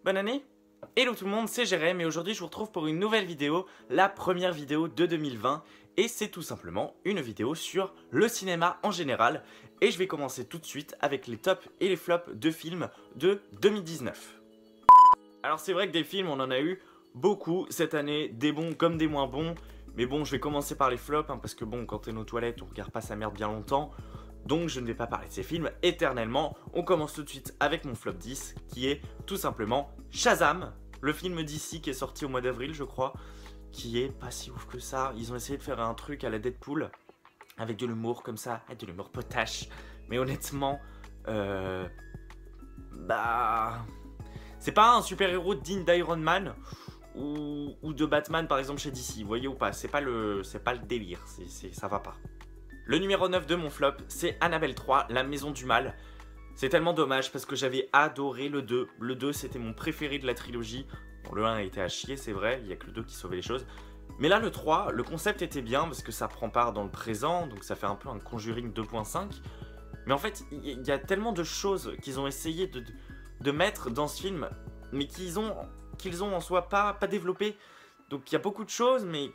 Bonne année. Hello tout le monde, c'est Jérém et aujourd'hui je vous retrouve pour une nouvelle vidéo, la première vidéo de 2020 et c'est tout simplement une vidéo sur le cinéma en général et je vais commencer tout de suite avec les tops et les flops de films de 2019. Alors c'est vrai que des films on en a eu beaucoup cette année, des bons comme des moins bons, mais bon je vais commencer par les flops parce que bon quand t'es aux toilettes on regarde pas sa merde bien longtemps. Donc je ne vais pas parler de ces films éternellement. On commence tout de suite avec mon flop 10 qui est tout simplement Shazam, le film d'ici qui est sorti au mois d'avril je crois, qui est pas si ouf que ça. Ils ont essayé de faire un truc à la Deadpool avec de l'humour comme ça, de l'humour potache. Mais honnêtement, c'est pas un super-héros digne d'Iron Man ou de Batman par exemple chez DC, vous voyez ou pas. C'est pas le délire, ça va pas. Le numéro 9 de mon flop, c'est Annabelle 3, La Maison du Mal. C'est tellement dommage parce que j'avais adoré le 2. Le 2, c'était mon préféré de la trilogie. Bon, le 1 a été à chier, c'est vrai, il n'y a que le 2 qui sauvait les choses. Mais là, le 3, le concept était bien parce que ça prend part dans le présent, donc ça fait un peu un Conjuring 2.5. Mais en fait, il y a tellement de choses qu'ils ont essayé de mettre dans ce film, mais qu'ils ont en soi pas développé. Donc il y a beaucoup de choses, mais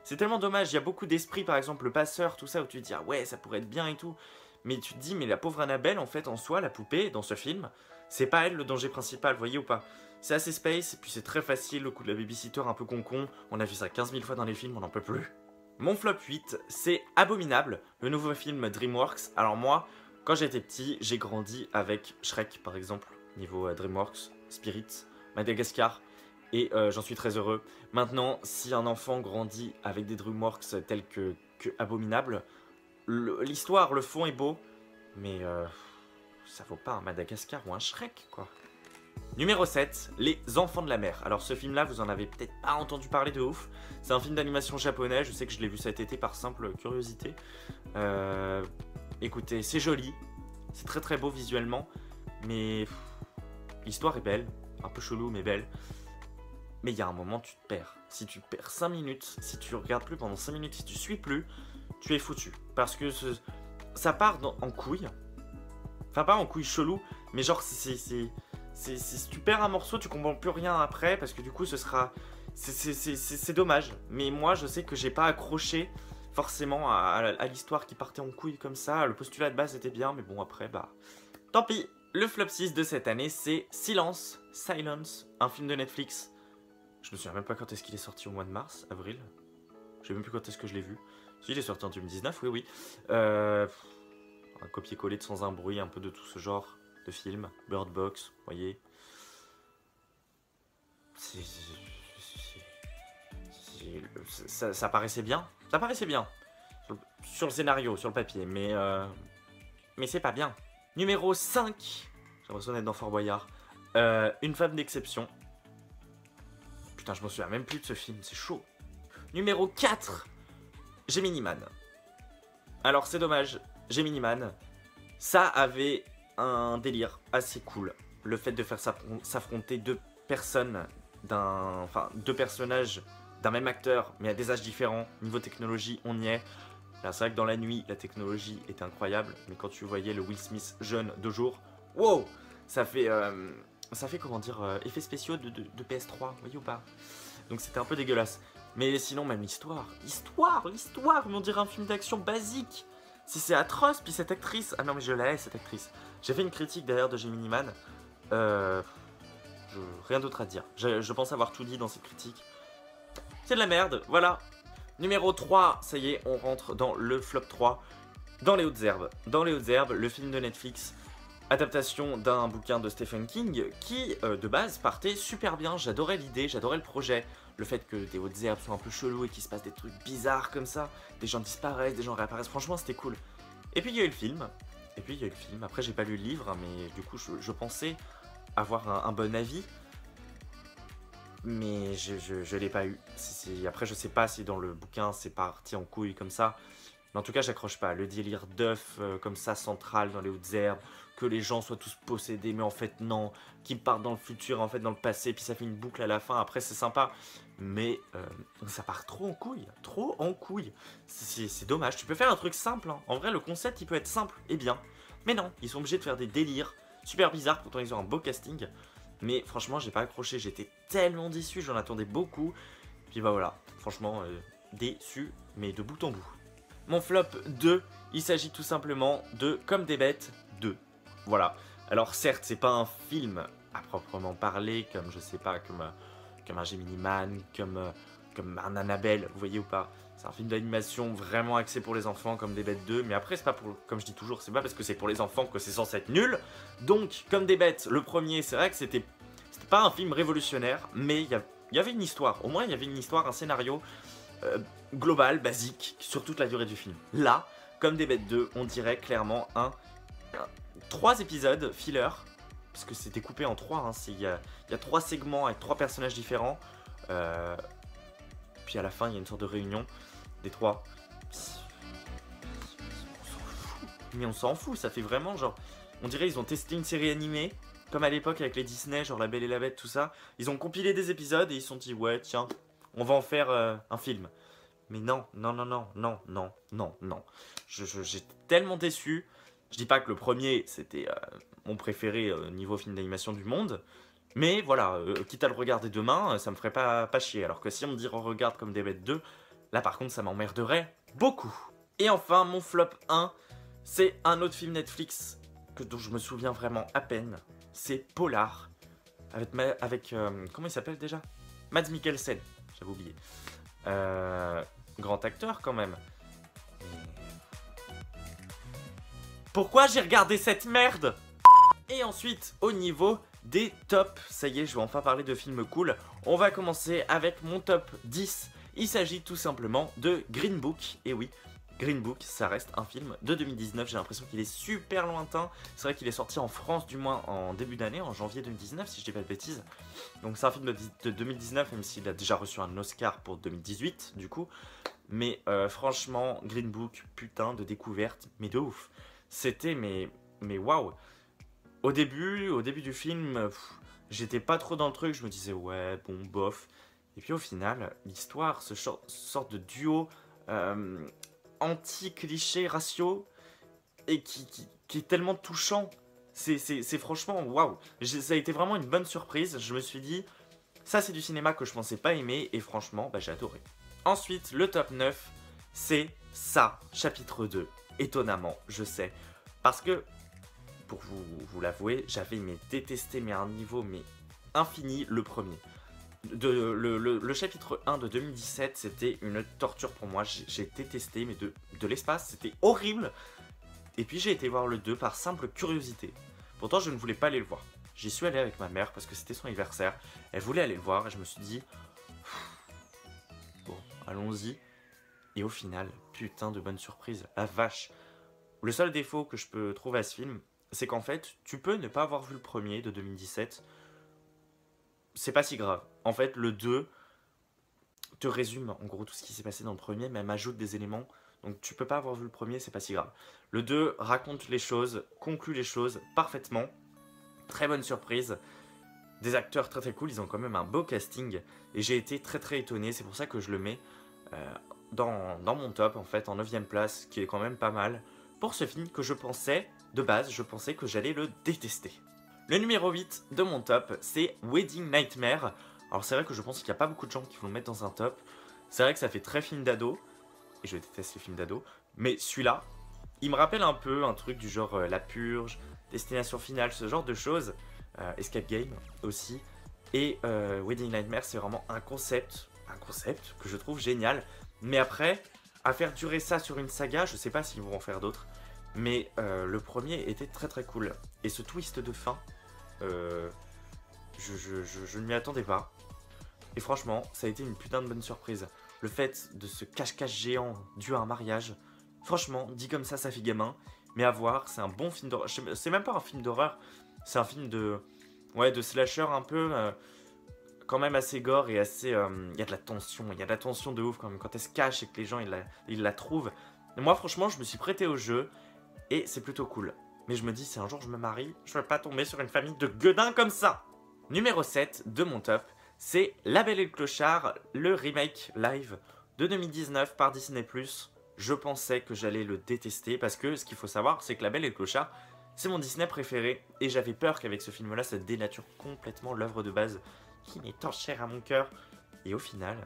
c'est tellement dommage. Il y a beaucoup d'esprit, par exemple le passeur, tout ça, où tu te dis ah ouais ça pourrait être bien et tout. Mais tu te dis mais la pauvre Annabelle en fait en soi, la poupée dans ce film, c'est pas elle le danger principal, voyez ou pas. C'est assez space, et puis c'est très facile, le coup de la babysitter un peu con-con. On a vu ça 15 000 fois dans les films, on n'en peut plus. Mon flop 8, c'est Abominable, le nouveau film DreamWorks. Alors moi, quand j'étais petit, j'ai grandi avec Shrek par exemple, niveau DreamWorks, Spirit, Madagascar. Et j'en suis très heureux. Maintenant, si un enfant grandit avec des DreamWorks tels que Abominable, l'histoire, le fond est beau, mais ça vaut pas un Madagascar ou un Shrek, quoi. Numéro 7, Les Enfants de la Mer. Alors ce film-là, vous en avez peut-être pas entendu parler de ouf. C'est un film d'animation japonais, je sais que je l'ai vu cet été par simple curiosité. Écoutez, c'est joli, c'est très très beau visuellement, mais l'histoire est belle, un peu chelou mais belle. Mais il y a un moment, tu te perds. Si tu perds 5 minutes, si tu regardes plus pendant 5 minutes, si tu suis plus, tu es foutu. Parce que ça part en couille. Enfin, pas en couille chelou, mais genre, si tu perds un morceau, tu comprends plus rien après, parce que du coup, ce sera... C'est dommage. Mais moi, je sais que j'ai pas accroché forcément à l'histoire qui partait en couille comme ça. Le postulat de base était bien, mais bon, après, bah... Tant pis. Le flop 6 de cette année, c'est Silence, un film de Netflix. Je me souviens même pas quand est-ce qu'il est sorti, au mois de mars, avril. Je sais même plus quand est-ce que je l'ai vu. Si, il est sorti en 2019, oui. Un copier-coller de Sans un bruit, un peu de tout ce genre de film. Bird Box, vous voyez. Ça paraissait bien. Ça paraissait bien. Sur le scénario, sur le papier, mais c'est pas bien. Numéro 5, j'ai l'impression d'être dans Fort Boyard. Une femme d'exception. Putain, je m'en souviens même plus de ce film, c'est chaud. Numéro 4, Gemini Man. Alors c'est dommage, Gemini Man, ça avait un délire assez cool. Le fait de faire s'affronter deux personnages d'un même acteur, mais à des âges différents. Niveau technologie, on y est. Là, c'est vrai que dans la nuit, la technologie était incroyable, mais quand tu voyais le Will Smith jeune de jour, wow, ça fait comment dire, effets spéciaux de PS3, vous voyez ou pas? Donc c'était un peu dégueulasse. Mais sinon, même l'histoire, mais on dirait un film d'action basique. Si c'est atroce, puis cette actrice, ah non mais je la hais cette actrice. J'ai fait une critique d'ailleurs de Gemini Man, rien d'autre à dire. Je pense avoir tout dit dans cette critique. C'est de la merde, voilà. Numéro 3, ça y est, on rentre dans le flop 3, Dans les hautes herbes. Dans les hautes herbes, le film de Netflix, adaptation d'un bouquin de Stephen King qui, de base, partait super bien. J'adorais l'idée, j'adorais le projet. Le fait que des hautes herbes soient un peu chelous et qu'il se passe des trucs bizarres comme ça. Des gens disparaissent, des gens réapparaissent. Franchement, c'était cool. Et puis, il y a eu le film. Après, j'ai pas lu le livre, mais du coup, je pensais avoir un bon avis. Mais je l'ai pas eu. Après, je sais pas si dans le bouquin, c'est parti en couille comme ça. Mais en tout cas, j'accroche pas. Le délire d'œuf comme ça, central dans les hautes herbes, que les gens soient tous possédés, mais en fait non, qu'ils partent dans le futur, en fait dans le passé, puis ça fait une boucle à la fin. Après, c'est sympa, mais ça part trop en couille, C'est dommage. Tu peux faire un truc simple, hein. En vrai, le concept, il peut être simple et bien. Mais non, ils sont obligés de faire des délires super bizarres, pourtant ils ont un beau casting. Mais franchement, j'ai pas accroché, j'étais tellement déçu, j'en attendais beaucoup. Puis bah voilà, franchement, déçu, mais de bout en bout. Mon flop 2, il s'agit tout simplement de Comme des bêtes 2. Voilà. Alors certes, c'est pas un film à proprement parler, comme je sais pas, comme un Gemini Man, comme un Annabelle, vous voyez ou pas. C'est un film d'animation vraiment axé pour les enfants, Comme des bêtes 2. Mais après, c'est pas pour, comme je dis toujours, c'est pas parce que c'est pour les enfants que c'est censé être nul. Donc, Comme des bêtes, le premier, c'est vrai que c'était pas un film révolutionnaire, mais il y avait une histoire. Au moins, il y avait une histoire, un scénario global, basique, sur toute la durée du film. Là, Comme des bêtes 2, on dirait clairement 3 épisodes filler, parce que c'était coupé en 3, hein, il y a 3 segments avec 3 personnages différents, puis à la fin il y a une sorte de réunion des 3. Mais on s'en fout, ça fait vraiment genre, on dirait ils ont testé une série animée, comme à l'époque avec les Disney, genre La Belle et la Bête, tout ça. Ils ont compilé des épisodes et ils se sont dit ouais tiens, on va en faire un film. Mais non, non, non, non, non, non, non, non. J'étais tellement déçu. Je dis pas que le premier, c'était mon préféré niveau film d'animation du monde. Mais voilà, quitte à le regarder demain, ça me ferait pas chier. Alors que si on me dit regarde Comme des bêtes 2, là par contre ça m'emmerderait beaucoup. Et enfin, mon flop 1, c'est un autre film Netflix dont je me souviens vraiment à peine. C'est Polar. Avec comment il s'appelle déjà? Mads Mikkelsen, j'avais oublié. Grand acteur quand même. Pourquoi j'ai regardé cette merde? Et ensuite, au niveau des tops, ça y est, je vais enfin parler de films cool. On va commencer avec mon top 10. Il s'agit tout simplement de Green Book. Et oui, Green Book, ça reste un film de 2019. J'ai l'impression qu'il est super lointain. C'est vrai qu'il est sorti en France, du moins en début d'année, en janvier 2019, si je dis pas de bêtises. Donc c'est un film de 2019, même s'il a déjà reçu un Oscar pour 2018, du coup. Mais franchement, Green Book, putain de découverte, mais de ouf. C'était, mais waouh. Au début du film, j'étais pas trop dans le truc, je me disais ouais, bon, bof. Et puis au final, l'histoire, ce sorte de duo anti-cliché ratio, et qui est tellement touchant. C'est franchement waouh. Ça a été vraiment une bonne surprise. Je me suis dit, ça c'est du cinéma que je pensais pas aimer, et franchement, bah, j'ai adoré. Ensuite, le top 9, c'est ça, chapitre 2. Étonnamment, je sais. Parce que, pour vous l'avouer, j'avais détesté, mais à un niveau infini, le premier. Le chapitre 1 de 2017, c'était une torture pour moi. J'ai détesté, mais de l'espace, c'était horrible. Et puis j'ai été voir le 2 par simple curiosité. Pourtant, je ne voulais pas aller le voir. J'y suis allé avec ma mère parce que c'était son anniversaire. Elle voulait aller le voir et je me suis dit, bon, allons-y. Et au final, putain de bonne surprise, la vache. Le seul défaut que je peux trouver à ce film, c'est qu'en fait, tu peux ne pas avoir vu le premier de 2017. C'est pas si grave. En fait, le 2 te résume en gros tout ce qui s'est passé dans le premier, même ajoute des éléments. Donc tu peux pas avoir vu le premier, c'est pas si grave. Le 2 raconte les choses, conclut les choses parfaitement. Très bonne surprise. Des acteurs très très cool, ils ont quand même un beau casting. Et j'ai été très très étonné, c'est pour ça que je le mets dans mon top, en fait, en 9ème place, qui est quand même pas mal. Pour ce film que je pensais, de base, je pensais que j'allais le détester. Le numéro 8 de mon top, c'est Wedding Nightmare. Alors c'est vrai que je pense qu'il n'y a pas beaucoup de gens qui vont le mettre dans un top. C'est vrai que ça fait très film d'ado, et je déteste les films d'ado. Mais celui-là, il me rappelle un peu un truc du genre La Purge, Destination Finale, ce genre de choses. Escape Game aussi. Et Wedding Nightmare, c'est vraiment un concept que je trouve génial. Mais après, à faire durer ça sur une saga, je sais pas s'ils vont en faire d'autres. Mais le premier était très très cool. Et ce twist de fin, je ne m'y attendais pas. Et franchement, ça a été une putain de bonne surprise. Le fait de ce cache-cache géant dû à un mariage, franchement, dit comme ça fait gamin. Mais à voir, c'est un bon film d'horreur. C'est même pas un film d'horreur, c'est un film de slasher un peu, quand même assez gore et assez... Il y a de la tension, de ouf quand même. Quand elle se cache et que les gens ils la trouvent. Et moi franchement, je me suis prêté au jeu et c'est plutôt cool. Mais je me dis, si un jour je me marie, je ne vais pas tomber sur une famille de gueudins comme ça. Numéro 7 de mon top, c'est La Belle et le Clochard, le remake live de 2019 par Disney+. Je pensais que j'allais le détester parce que ce qu'il faut savoir, c'est que La Belle et le Clochard, C'est mon Disney préféré et j'avais peur qu'avec ce film-là, ça dénature complètement l'œuvre de base qui m'est tant chère à mon cœur. Et au final,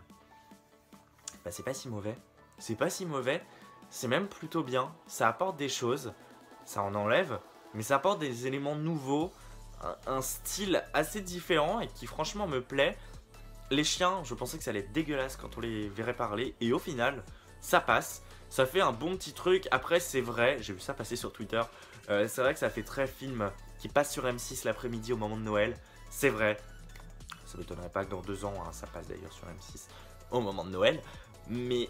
bah, c'est pas si mauvais. C'est pas si mauvais, c'est même plutôt bien. Ça apporte des choses, ça en enlève, mais ça apporte des éléments nouveaux, un style assez différent et qui franchement me plaît. Les chiens, je pensais que ça allait être dégueulasse quand on les verrait parler et au final, ça passe. Ça fait un bon petit truc. Après, c'est vrai, j'ai vu ça passer sur Twitter. C'est vrai que ça fait très film qui passe sur M6 l'après-midi au moment de Noël. C'est vrai. Ça m'étonnerait pas que dans 2 ans, hein, ça passe d'ailleurs sur M6 au moment de Noël. Mais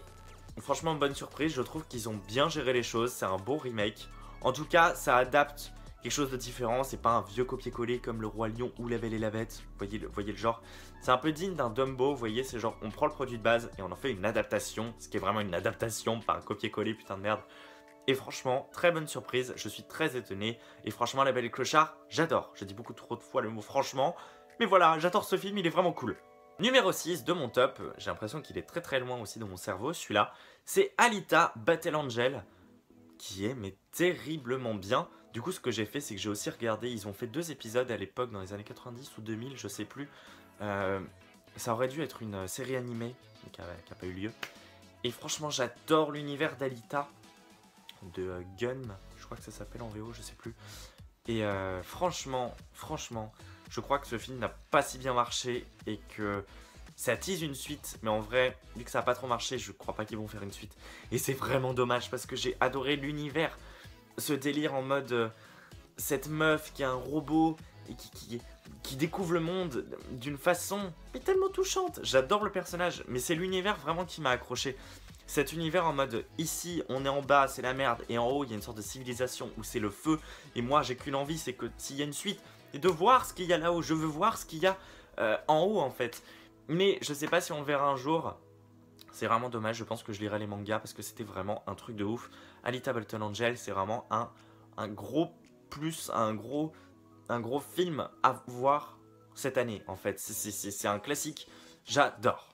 franchement, bonne surprise. Je trouve qu'ils ont bien géré les choses. C'est un beau remake. En tout cas, ça adapte quelque chose de différent. C'est pas un vieux copier-coller comme Le Roi Lion ou La Belle et la Bête. Voyez le genre. C'est un peu digne d'un Dumbo. Vous voyez, c'est genre on prend le produit de base et on en fait une adaptation. Ce qui est vraiment une adaptation par un copier-coller, putain de merde. Et franchement, très bonne surprise. Je suis très étonné. Et franchement, La Belle et le Clochard, j'adore. J'ai dit beaucoup trop de fois le mot franchement. Mais voilà, j'adore ce film. Il est vraiment cool. Numéro 6 de mon top. J'ai l'impression qu'il est très très loin aussi dans mon cerveau. Celui-là, c'est Alita Battle Angel. Qui est mais terriblement bien. Du coup, ce que j'ai fait, c'est que j'ai aussi regardé. Ils ont fait 2 épisodes à l'époque, dans les années 90 ou 2000, je sais plus. Ça aurait dû être une série animée, mais qui n'a pas eu lieu. Et franchement, j'adore l'univers d'Alita, de Gun, je crois que ça s'appelle en VO, je sais plus. Et franchement, je crois que ce film n'a pas si bien marché et que ça tease une suite, mais en vrai, vu que ça n'a pas trop marché, je crois pas qu'ils vont faire une suite. Et c'est vraiment dommage parce que j'ai adoré l'univers. Ce délire en mode cette meuf qui a un robot et qui découvre le monde d'une façon mais tellement touchante. J'adore le personnage, mais c'est l'univers vraiment qui m'a accroché. Cet univers en mode ici on est en bas, c'est la merde, et en haut il y a une sorte de civilisation où c'est le feu. Et moi j'ai qu'une envie, c'est que s'il y a une suite, et de voir ce qu'il y a là-haut. Je veux voir ce qu'il y a en haut en fait. Mais je sais pas si on le verra un jour. C'est vraiment dommage, je pense que je lirai les mangas parce que c'était vraiment un truc de ouf. Alita Battle Angel, c'est vraiment un gros plus, un gros film à voir cette année en fait. C'est un classique, j'adore.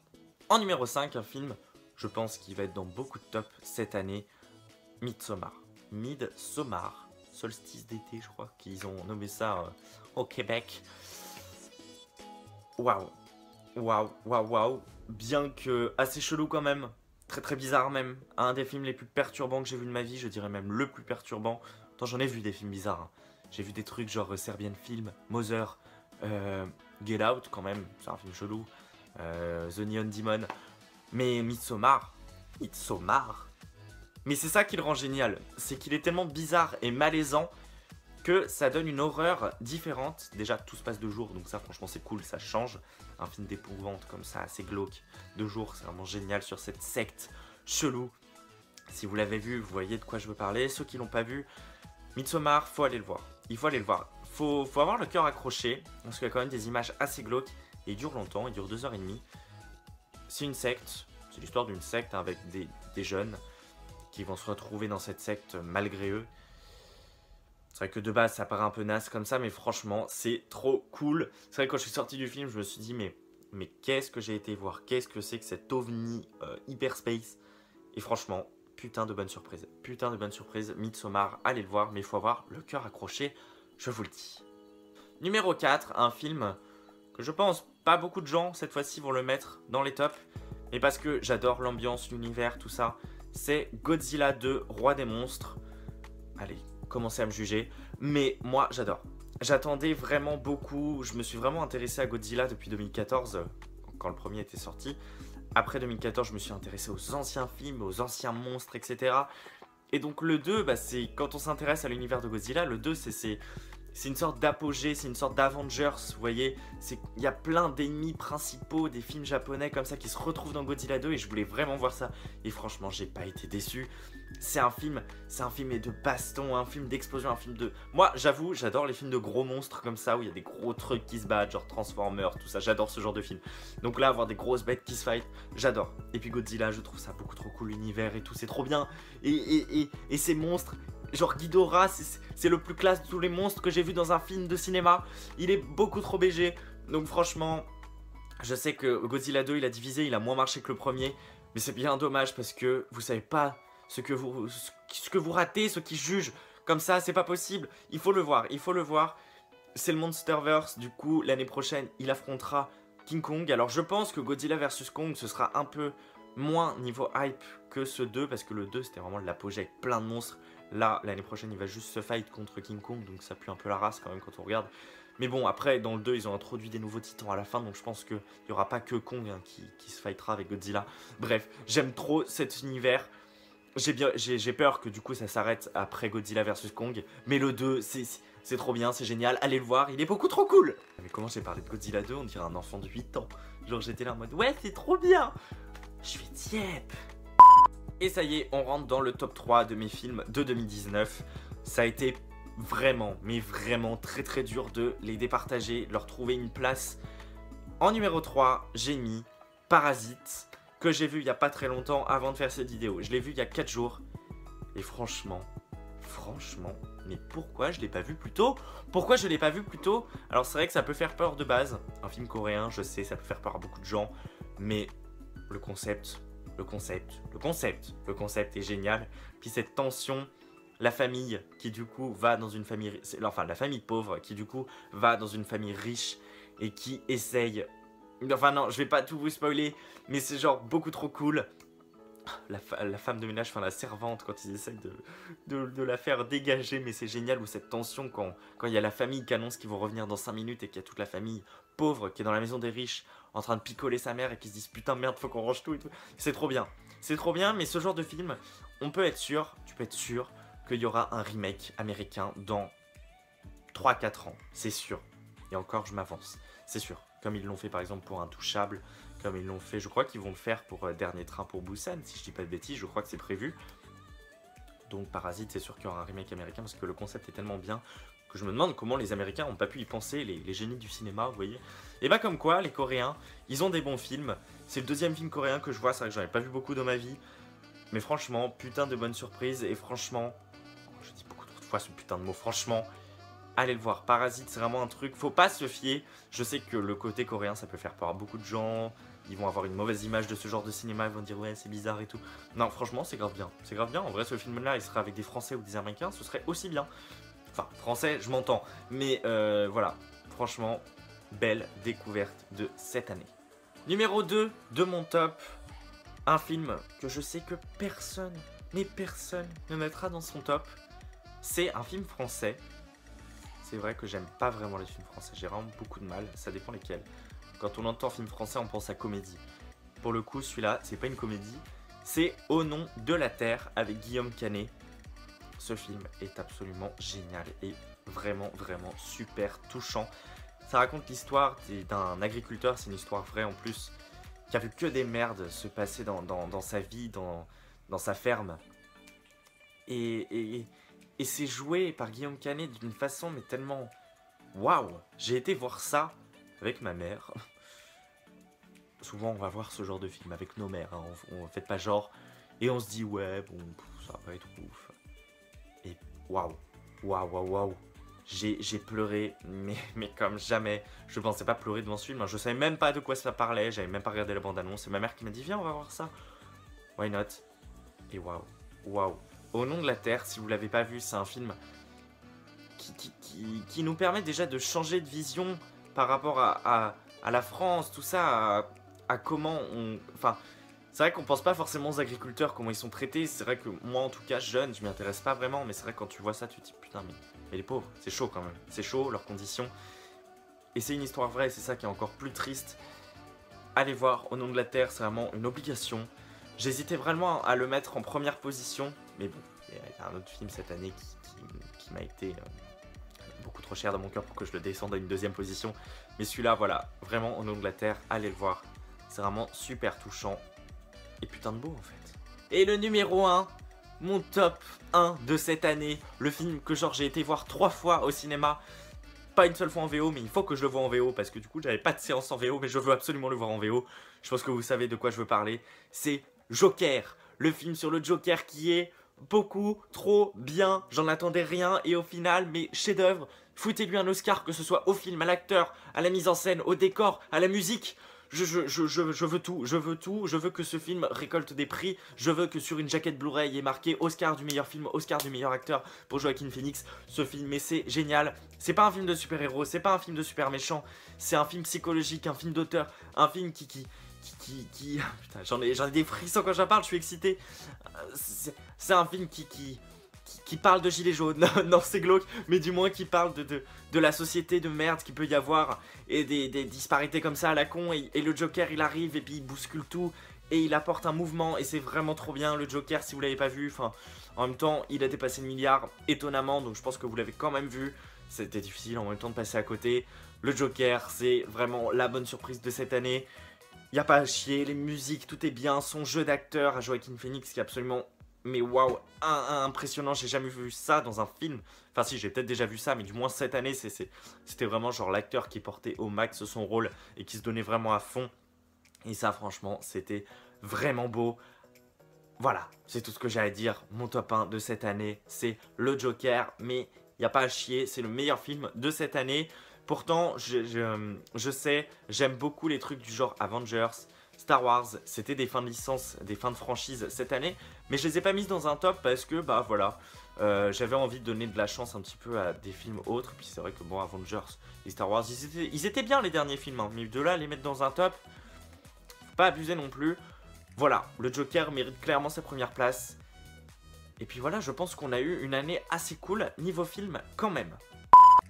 En numéro 5, un film, je pense qu'il va être dans beaucoup de tops cette année, Midsommar. Midsommar, solstice d'été je crois qu'ils ont nommé ça au Québec. Waouh. Bien que assez chelou quand même, très très bizarre même. Un des films les plus perturbants que j'ai vu de ma vie, je dirais même le plus perturbant. Tant j'en ai vu des films bizarres. Hein. J'ai vu des trucs genre Serbian Film, Mother, Get Out quand même, c'est un film chelou. The Neon Demon. Mais Midsommar. Mais c'est ça qui le rend génial, c'est qu'il est tellement bizarre et malaisant que ça donne une horreur différente. Déjà, tout se passe de jour, donc ça, franchement, c'est cool, ça change. Un film d'épouvante comme ça, assez glauque, de jour, c'est vraiment génial sur cette secte chelou. Si vous l'avez vu, vous voyez de quoi je veux parler. Ceux qui l'ont pas vu, Midsommar, faut aller le voir. Il faut aller le voir. Faut avoir le cœur accroché, parce qu'il y a quand même des images assez glauques, et il dure longtemps, il dure 2h30. C'est une secte, c'est l'histoire d'une secte avec des jeunes qui vont se retrouver dans cette secte malgré eux. C'est vrai que de base ça paraît un peu naze comme ça, mais franchement c'est trop cool. C'est vrai que quand je suis sorti du film je me suis dit mais qu'est-ce que j'ai été voir, qu'est-ce que c'est que cet ovni hyperspace. Et franchement putain de bonne surprise, Midsommar, allez le voir, mais il faut avoir le cœur accroché, je vous le dis. Numéro 4, un film que je pense pas beaucoup de gens cette fois-ci vont le mettre dans les tops, mais parce que j'adore l'ambiance, l'univers, tout ça, c'est Godzilla 2, Roi des monstres. Allez, commencez à me juger, mais moi j'adore. J'attendais vraiment beaucoup, je me suis vraiment intéressé à Godzilla depuis 2014, quand le premier était sorti. Après 2014, je me suis intéressé aux anciens films, aux anciens monstres, etc. Et donc le 2, bah, c'est quand on s'intéresse à l'univers de Godzilla, le 2 c'est une sorte d'apogée, c'est une sorte d'Avengers, vous voyez. Il y a plein d'ennemis principaux des films japonais comme ça qui se retrouvent dans Godzilla 2 et je voulais vraiment voir ça. Et franchement, j'ai pas été déçu. C'est un film de baston, un film d'explosion, un film de... Moi, j'avoue, j'adore les films de gros monstres comme ça, où il y a des gros trucs qui se battent, genre Transformers, tout ça, j'adore ce genre de film. Donc là, avoir des grosses bêtes qui se fight, j'adore. Et puis Godzilla, je trouve ça beaucoup trop cool, l'univers et tout, c'est trop bien. Et ces monstres... Genre Ghidorah, c'est le plus classe de tous les monstres que j'ai vu dans un film de cinéma. Il est beaucoup trop BG. Donc franchement, je sais que Godzilla 2, il a divisé, il a moins marché que le premier. Mais c'est bien dommage parce que vous savez pas ce que vous ratez, ceux qui jugent comme ça, c'est pas possible. Il faut le voir, il faut le voir. C'est le Monsterverse, du coup, l'année prochaine, il affrontera King Kong. Alors, je pense que Godzilla vs Kong, ce sera un peu moins niveau hype que ce 2, parce que le 2, c'était vraiment l'apogée avec plein de monstres. Là, l'année prochaine, il va juste se fight contre King Kong, donc ça pue un peu la race quand même quand on regarde. Mais bon, après, dans le 2, ils ont introduit des nouveaux titans à la fin, donc je pense qu'il n'y aura pas que Kong hein, qui se fightera avec Godzilla. Bref, j'aime trop cet univers. J'ai peur que du coup ça s'arrête après Godzilla vs Kong, mais le 2, c'est trop bien, c'est génial, allez le voir, il est beaucoup trop cool. Mais comment j'ai parlé de Godzilla 2, on dirait un enfant de 8 ans. Genre j'étais là en mode, ouais c'est trop bien. Je suis tiep. Et ça y est, on rentre dans le top 3 de mes films de 2019. Ça a été vraiment, mais vraiment très très dur de les départager, de leur trouver une place. En numéro 3, j'ai mis Parasite, que j'ai vu il n'y a pas très longtemps avant de faire cette vidéo. Je l'ai vu il y a 4 jours. Et franchement, mais pourquoi je l'ai pas vu plus tôt? Pourquoi je l'ai pas vu plus tôt? Alors c'est vrai que ça peut faire peur de base. Un film coréen, je sais, ça peut faire peur à beaucoup de gens. Mais le concept est génial. Puis cette tension, la famille qui du coup va dans une famille... Enfin, la famille pauvre qui du coup va dans une famille riche et qui essaye... Enfin non, je vais pas tout vous spoiler, mais c'est genre beaucoup trop cool. La femme de ménage, enfin la servante, quand ils essayent de la faire dégager, mais c'est génial, ou cette tension quand il y a la famille qui annonce qu'ils vont revenir dans 5 minutes et qu'il y a toute la famille pauvre qui est dans la maison des riches en train de picoler sa mère et qui se disent putain merde faut qu'on range tout et tout. C'est trop bien, mais ce genre de film, on peut être sûr, tu peux être sûr qu'il y aura un remake américain dans 3-4 ans, c'est sûr. Et encore je m'avance, c'est sûr. Comme ils l'ont fait par exemple pour Intouchable, comme ils l'ont fait, je crois qu'ils vont le faire pour Dernier Train pour Busan, si je dis pas de bêtises, je crois que c'est prévu. Donc Parasite, c'est sûr qu'il y aura un remake américain parce que le concept est tellement bien que je me demande comment les Américains n'ont pas pu y penser, les génies du cinéma, vous voyez. Et bah comme quoi, les Coréens, ils ont des bons films. C'est le deuxième film coréen que je vois, c'est vrai que j'en ai pas vu beaucoup dans ma vie. Mais franchement, putain de bonne surprise, et franchement, je dis beaucoup trop de fois ce putain de mot, franchement... Allez le voir, Parasite c'est vraiment un truc, faut pas se fier. Je sais que le côté coréen ça peut faire peur à beaucoup de gens. Ils vont avoir une mauvaise image de ce genre de cinéma, ils vont dire ouais c'est bizarre et tout. Non franchement c'est grave bien, en vrai ce film là il serait avec des Français ou des Américains, ce serait aussi bien. Enfin français je m'entends, mais voilà, franchement belle découverte de cette année. Numéro 2 de mon top, un film que je sais que personne, mais personne ne mettra dans son top. C'est un film français. C'est vrai que j'aime pas vraiment les films français, j'ai vraiment beaucoup de mal, ça dépend lesquels. Quand on entend film français, on pense à comédie. Pour le coup, celui-là, c'est pas une comédie, c'est Au nom de la terre avec Guillaume Canet. Ce film est absolument génial et vraiment, vraiment super touchant. Ça raconte l'histoire d'un agriculteur, c'est une histoire vraie en plus, qui a vu que des merdes se passer dans sa vie, dans sa ferme. Et c'est joué par Guillaume Canet d'une façon mais tellement... Waouh! J'ai été voir ça avec ma mère. Souvent on va voir ce genre de film avec nos mères, hein. On fait pas genre. Et on se dit ouais bon ça va être ouf. Et waouh! J'ai pleuré mais comme jamais. Je pensais pas pleurer devant ce film, hein. Je savais même pas de quoi ça parlait, j'avais même pas regardé la bande-annonce. C'est ma mère qui m'a dit viens on va voir ça. Why not? Et waouh! Au nom de la terre, si vous l'avez pas vu, c'est un film qui nous permet déjà de changer de vision par rapport à la France, tout ça, à comment on... Enfin, c'est vrai qu'on pense pas forcément aux agriculteurs, comment ils sont traités. C'est vrai que moi, en tout cas, jeune, je m'y intéresse pas vraiment, mais c'est vrai que quand tu vois ça, tu te dis putain, mais les pauvres, c'est chaud quand même. C'est chaud, leurs conditions. Et c'est une histoire vraie, c'est ça qui est encore plus triste. Allez voir, Au nom de la terre, c'est vraiment une obligation. J'hésitais vraiment à le mettre en première position, mais bon, il y a un autre film cette année qui m'a été beaucoup trop cher dans mon cœur pour que je le descende à une deuxième position. Mais celui-là, voilà, vraiment Au nom de la terre, allez le voir. C'est vraiment super touchant et putain de beau en fait. Et le numéro 1, mon top 1 de cette année, le film que genre j'ai été voir 3 fois au cinéma. Pas une seule fois en VO, mais il faut que je le voie en VO parce que du coup j'avais pas de séance en VO, mais je veux absolument le voir en VO. Je pense que vous savez de quoi je veux parler. C'est Joker, le film sur le Joker qui est beaucoup trop bien. J'en attendais rien et au final, mais chef-d'œuvre, foutez-lui un Oscar, que ce soit au film, à l'acteur, à la mise en scène, au décor, à la musique. je veux tout, je veux tout, je veux que ce film récolte des prix, je veux que sur une jaquette Blu-ray il y ait marqué Oscar du meilleur film, Oscar du meilleur acteur pour Joaquin Phoenix, ce film, mais c'est génial, c'est pas un film de super-héros, c'est pas un film de super méchant, c'est un film psychologique, un film d'auteur, un film qui putain, j'en ai des frissons quand j'en parle, je suis excité, c'est un film qui parle de gilets jaunes, non c'est glauque, mais du moins qui parle de la société de merde qu'il peut y avoir, et des disparités comme ça à la con, et le Joker il arrive et puis il bouscule tout, et il apporte un mouvement, et c'est vraiment trop bien le Joker si vous l'avez pas vu, enfin, en même temps il a dépassé le milliard, étonnamment, donc je pense que vous l'avez quand même vu, c'était difficile en même temps de passer à côté, le Joker c'est vraiment la bonne surprise de cette année, y a pas à chier, les musiques, tout est bien, son jeu d'acteur à Joaquin Phoenix qui est absolument... Mais waouh, impressionnant, j'ai jamais vu ça dans un film. Enfin si, j'ai peut-être déjà vu ça, mais du moins cette année, c'était vraiment genre l'acteur qui portait au max son rôle et qui se donnait vraiment à fond. Et ça, franchement, c'était vraiment beau. Voilà, c'est tout ce que j'ai à dire. Mon top 1 de cette année, c'est le Joker, mais il n'y a pas à chier, c'est le meilleur film de cette année. Pourtant, je sais, j'aime beaucoup les trucs du genre Avengers, Star Wars, c'était des fins de licence, des fins de franchise cette année, mais je les ai pas mises dans un top parce que, bah voilà, j'avais envie de donner de la chance un petit peu à des films autres, puis c'est vrai que bon, Avengers et Star Wars, ils étaient bien les derniers films, hein, mais de là, les mettre dans un top, faut pas abuser non plus. Voilà, le Joker mérite clairement sa première place. Et puis voilà, je pense qu'on a eu une année assez cool niveau film quand même.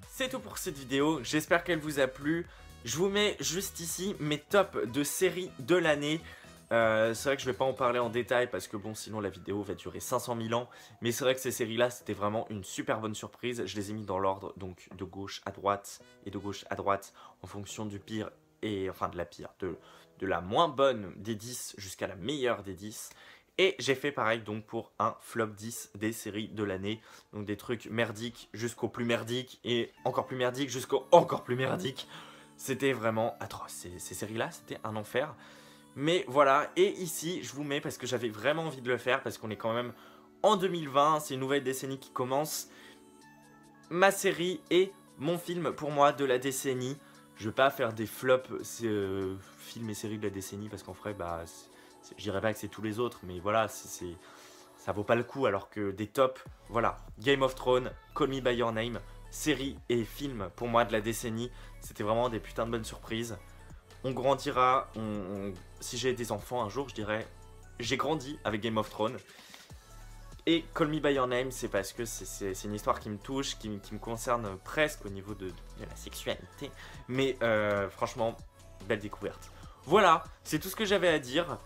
C'est tout pour cette vidéo, j'espère qu'elle vous a plu. Je vous mets juste ici mes tops de séries de l'année. C'est vrai que je vais pas en parler en détail parce que bon, sinon la vidéo va durer 500 000 ans. Mais c'est vrai que ces séries-là, c'était vraiment une super bonne surprise. Je les ai mis dans l'ordre, donc de gauche à droite et de gauche à droite en fonction du pire et enfin de la pire, de la moins bonne des 10 jusqu'à la meilleure des 10. Et j'ai fait pareil donc pour un flop 10 des séries de l'année. Donc des trucs merdiques jusqu'au plus merdique et encore plus merdique jusqu'au encore plus merdique. C'était vraiment atroce, ces séries-là, c'était un enfer. Mais voilà, et ici, je vous mets, parce que j'avais vraiment envie de le faire, parce qu'on est quand même en 2020, c'est une nouvelle décennie qui commence, ma série et mon film, pour moi, de la décennie. Je vais pas faire des flops films et séries de la décennie, parce qu'en vrai, bah, je dirais pas que c'est tous les autres, mais voilà, ça vaut pas le coup, alors que des tops, voilà, Game of Thrones, Call Me By Your Name, séries et films pour moi de la décennie, c'était vraiment des putains de bonnes surprises. On grandira, si j'ai des enfants un jour, je dirais, j'ai grandi avec Game of Thrones. Et Call Me By Your Name, c'est parce que c'est une histoire qui me touche, qui me concerne presque au niveau de la sexualité. Mais franchement, belle découverte. Voilà, c'est tout ce que j'avais à dire.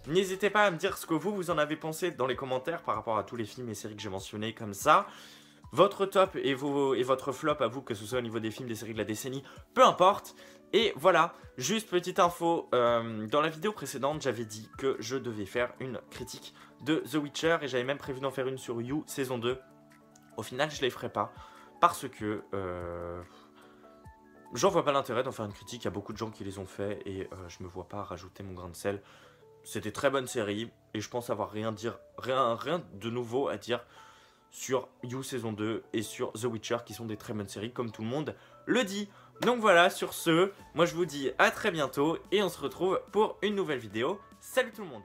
N'hésitez pas à me dire ce que vous en avez pensé dans les commentaires par rapport à tous les films et séries que j'ai mentionnés comme ça. Votre top et votre flop à vous, que ce soit au niveau des films, des séries de la décennie, peu importe. Et voilà, juste petite info, dans la vidéo précédente, j'avais dit que je devais faire une critique de The Witcher et j'avais même prévu d'en faire une sur You saison 2. Au final, je ne les ferai pas parce que j'en vois pas l'intérêt d'en faire une critique. Il y a beaucoup de gens qui les ont fait et je me vois pas rajouter mon grain de sel. C'était très bonne série et je pense avoir rien de nouveau à dire sur You saison 2 et sur The Witcher qui sont des très bonnes séries comme tout le monde le dit. Donc voilà, sur ce, moi je vous dis à très bientôt et on se retrouve pour une nouvelle vidéo. Salut tout le monde!